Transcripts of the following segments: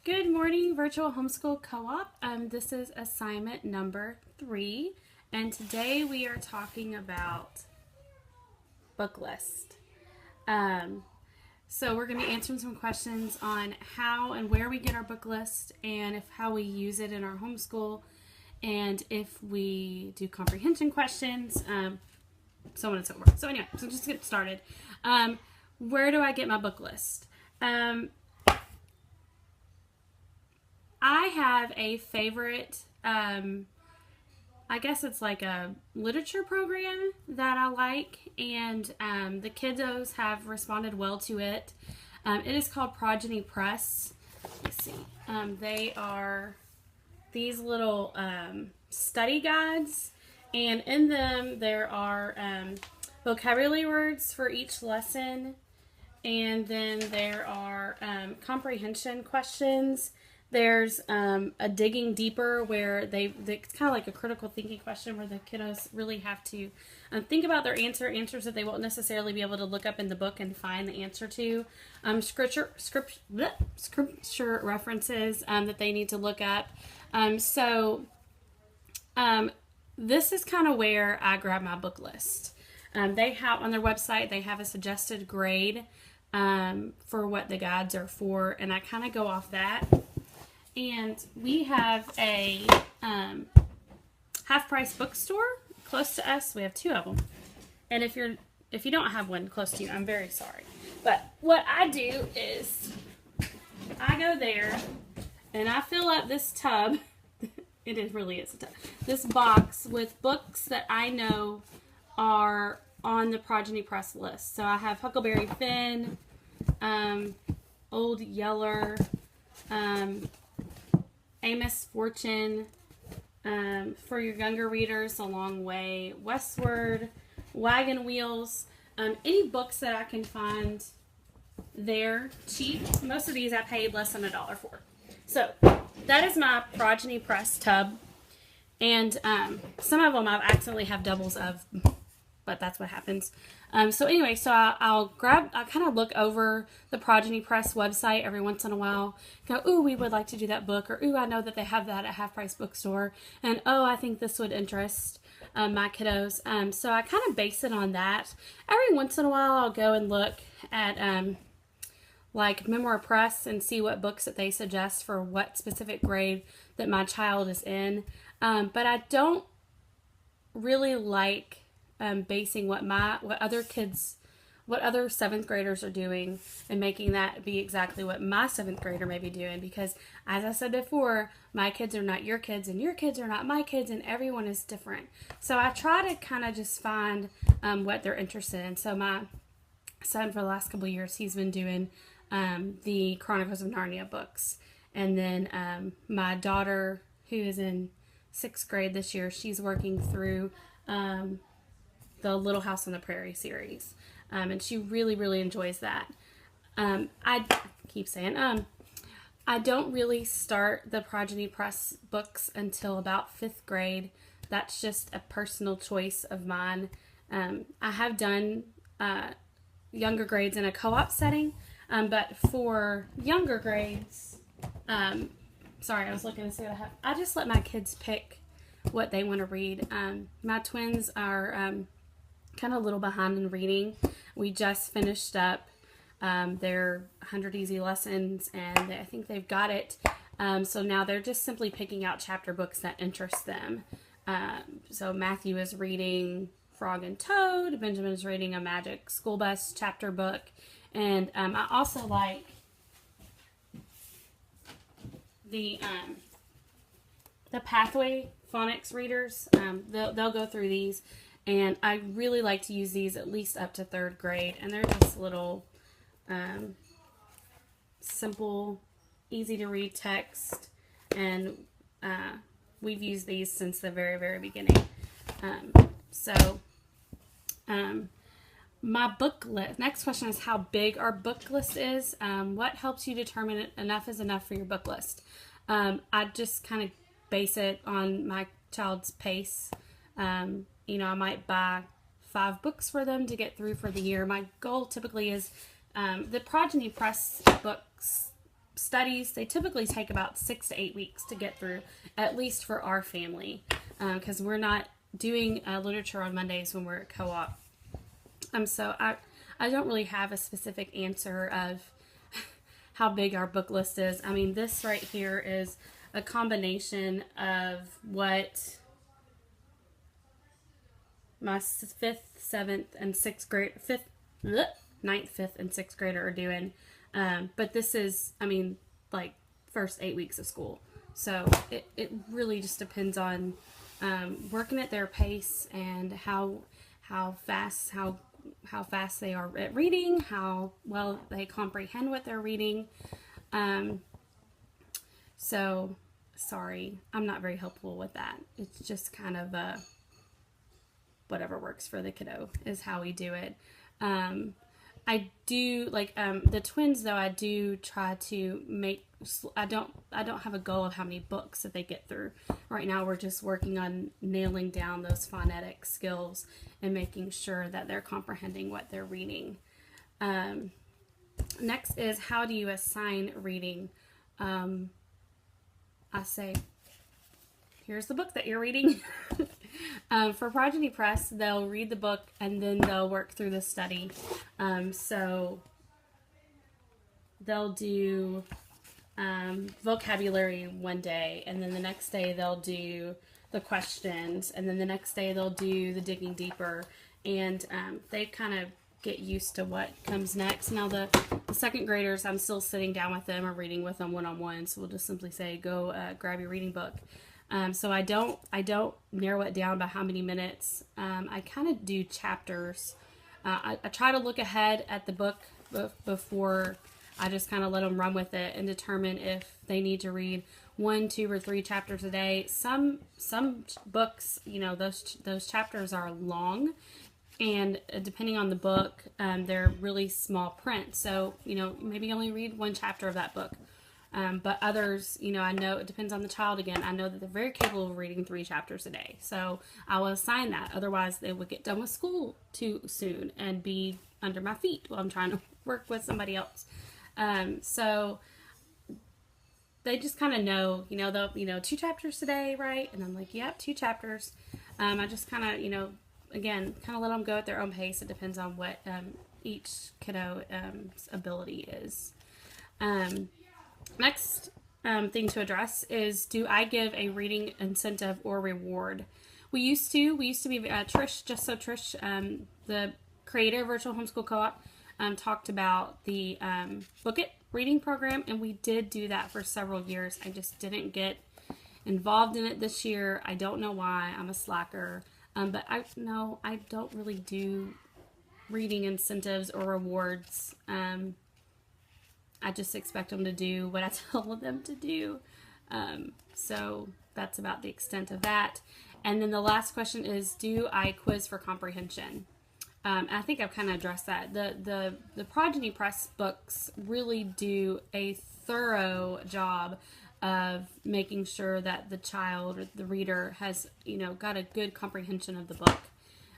Good morning, Virtual Homeschool Co-op. This is assignment number 3, and today we are talking about book list. So we're going to be answering some questions on how and where we get our book list, and how we use it in our homeschool, and if we do comprehension questions, so on and so forth. So anyway, so just to get started. Where do I get my book list? I have a favorite, I guess it's like a literature program that I like, and the kiddos have responded well to it. It is called Progeny Press. Let's see. They are these little study guides, and in them there are vocabulary words for each lesson, and then there are comprehension questions. There's a digging deeper where it's kind of like a critical thinking question where the kiddos really have to think about their answers that they won't necessarily be able to look up in the book and find the answer to. Scripture references that they need to look up. This is kind of where I grab my book list. They have on their website, they have a suggested grade for what the guides are for, and I kind of go off that. And we have a half-price bookstore close to us. We have 2 of them. And if you don't have one close to you, I'm very sorry. But what I do is I go there and I fill up this tub. Really is a tub. This box with books that I know are on the Progeny Press list. So I have Huckleberry Finn, Old Yeller, Amos Fortune, for your younger readers, A Long Way Westward, Wagon Wheels, any books that I can find there cheap. Most of these I paid less than $1 for. So that is my Progeny Press tub, and some of them I've accidentally have doubles of, but that's what happens. So anyway, so I kind of look over the Progeny Press website every once in a while. Go, ooh, we would like to do that book, or ooh, I know that they have that at Half Price Bookstore, and oh, I think this would interest my kiddos. So I kind of base it on that. Every once in a while, I'll go and look at like Memoir Press and see what books that they suggest for what specific grade that my child is in. But I don't really like basing what other 7th graders are doing and making that be exactly what my 7th grader may be doing, because as I said before, my kids are not your kids and your kids are not my kids, and everyone is different. So I try to kind of just find what they're interested in. So my son, for the last couple of years, he's been doing the Chronicles of Narnia books, and then my daughter, who is in 6th grade this year, she's working through the Little House on the Prairie series, and she really, really enjoys that. I keep saying, I don't really start the Progeny Press books until about 5th grade. That's just a personal choice of mine. I have done younger grades in a co-op setting, but for younger grades, sorry, I was looking to see what I have. I just let my kids pick what they want to read. My twins are kind of a little behind in reading. We just finished up their 100 Easy Lessons, and I think they've got it. So now they're just simply picking out chapter books that interest them. So Matthew is reading Frog and Toad. Benjamin is reading a Magic School Bus chapter book. And I also like the Pathway phonics readers. They'll go through these, and I really like to use these at least up to 3rd grade, and they're just little simple, easy to read text, and we've used these since the very, very beginning. My book list, next question is how big our book list is. What helps you determine enough is enough for your book list? I just kind of base it on my child's pace. I might buy 5 books for them to get through for the year. My goal typically is the Progeny Press books studies, they typically take about 6 to 8 weeks to get through, at least for our family, because we're not doing literature on Mondays when we're at co-op. So I don't really have a specific answer of how big our book list is. I mean, this right here is a combination of what my 5th, 7th, and 6th grade, 9th, 5th, and 6th grader are doing. But this is, I mean, like first 8 weeks of school. So it really just depends on working at their pace and how fast they are at reading, how well they comprehend what they're reading. So sorry, I'm not very helpful with that. It's just kind of whatever works for the kiddo is how we do it. I do like the twins though. I do try to make. I don't have a goal of how many books that they get through. Right now, we're just working on nailing down those phonetic skills and making sure that they're comprehending what they're reading. Next is, how do you assign reading? I say, here's the book that you're reading. For Progeny Press, they'll read the book and then they'll work through the study. So they'll do vocabulary one day, and then the next day they'll do the questions, and then the next day they'll do the digging deeper, and they kind of get used to what comes next. Now the 2nd graders, I'm still sitting down with them or reading with them one-on-one, so we'll just simply say, go grab your reading book. So I don't narrow it down by how many minutes. I kind of do chapters. I try to look ahead at the book before I just kind of let them run with it and determine if they need to read 1, 2, or 3 chapters a day. Some books, you know, those chapters are long, and depending on the book, they're really small print. So, you know, maybe only read 1 chapter of that book. But others, you know, I know it depends on the child again. I know that they're very capable of reading 3 chapters a day. So I will assign that. Otherwise, they would get done with school too soon and be under my feet while I'm trying to work with somebody else. So they just kind of know, you know, they'll, 2 chapters today, right? And I'm like, yep, 2 chapters. I just kind of, again, kind of let them go at their own pace. It depends on what each kiddo's ability is. Next thing to address is, do I give a reading incentive or reward? We used to be, Trish, the creator of Virtual Homeschool Co-op, talked about the Book It reading program, and we did do that for several years. I just didn't get involved in it this year. I don't know why. I'm a slacker. But I don't really do reading incentives or rewards. I just expect them to do what I tell them to do. So that's about the extent of that. And then the last question is, do I quiz for comprehension? I think I've kind of addressed that. The Progeny Press books really do a thorough job of making sure that the child or the reader has, got a good comprehension of the book.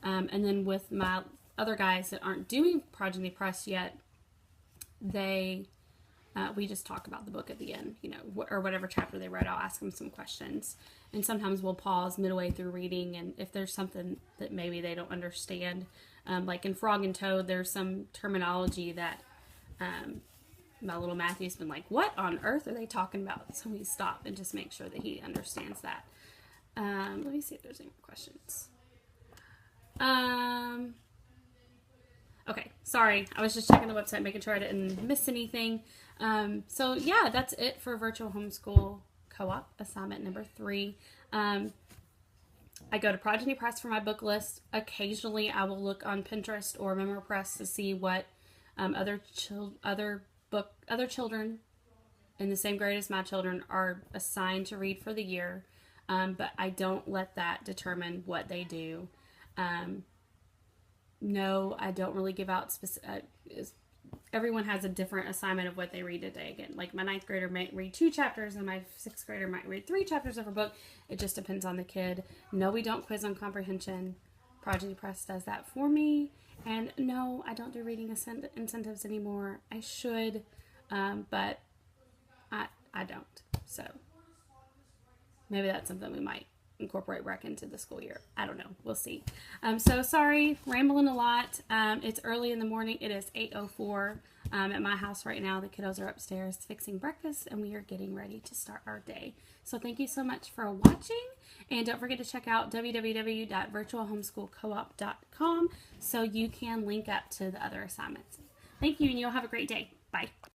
And then with my other guys that aren't doing Progeny Press yet, we just talk about the book at the end, or whatever chapter they read. I'll ask them some questions, and sometimes we'll pause midway through reading, and if there's something that maybe they don't understand, like in Frog and Toad, there's some terminology that my little Matthew's been like, what on earth are they talking about? So we stop and just make sure that he understands that. Let me see if there's any more questions. Okay, sorry. I was just checking the website, making sure I didn't miss anything. So yeah, that's it for Virtual Homeschool Co-op assignment number 3. I go to Progeny Press for my book list. Occasionally, I will look on Pinterest or MemoPress to see what other children in the same grade as my children are assigned to read for the year. But I don't let that determine what they do. No, I don't really give out specific. Everyone has a different assignment of what they read today. Again, like my 9th grader might read 2 chapters and my 6th grader might read 3 chapters of a book. It just depends on the kid. No, we don't quiz on comprehension. Progeny Press does that for me. And no, I don't do reading incentives anymore. I should, but I don't. So maybe that's something we might incorporate back into the school year. I don't know. We'll see. So sorry, rambling a lot. It's early in the morning. It is 8:04 at my house right now. The kiddos are upstairs fixing breakfast, and we are getting ready to start our day. So thank you so much for watching, and don't forget to check out www.virtualhomeschoolcoop.com so you can link up to the other assignments. Thank you, and you'll have a great day. Bye.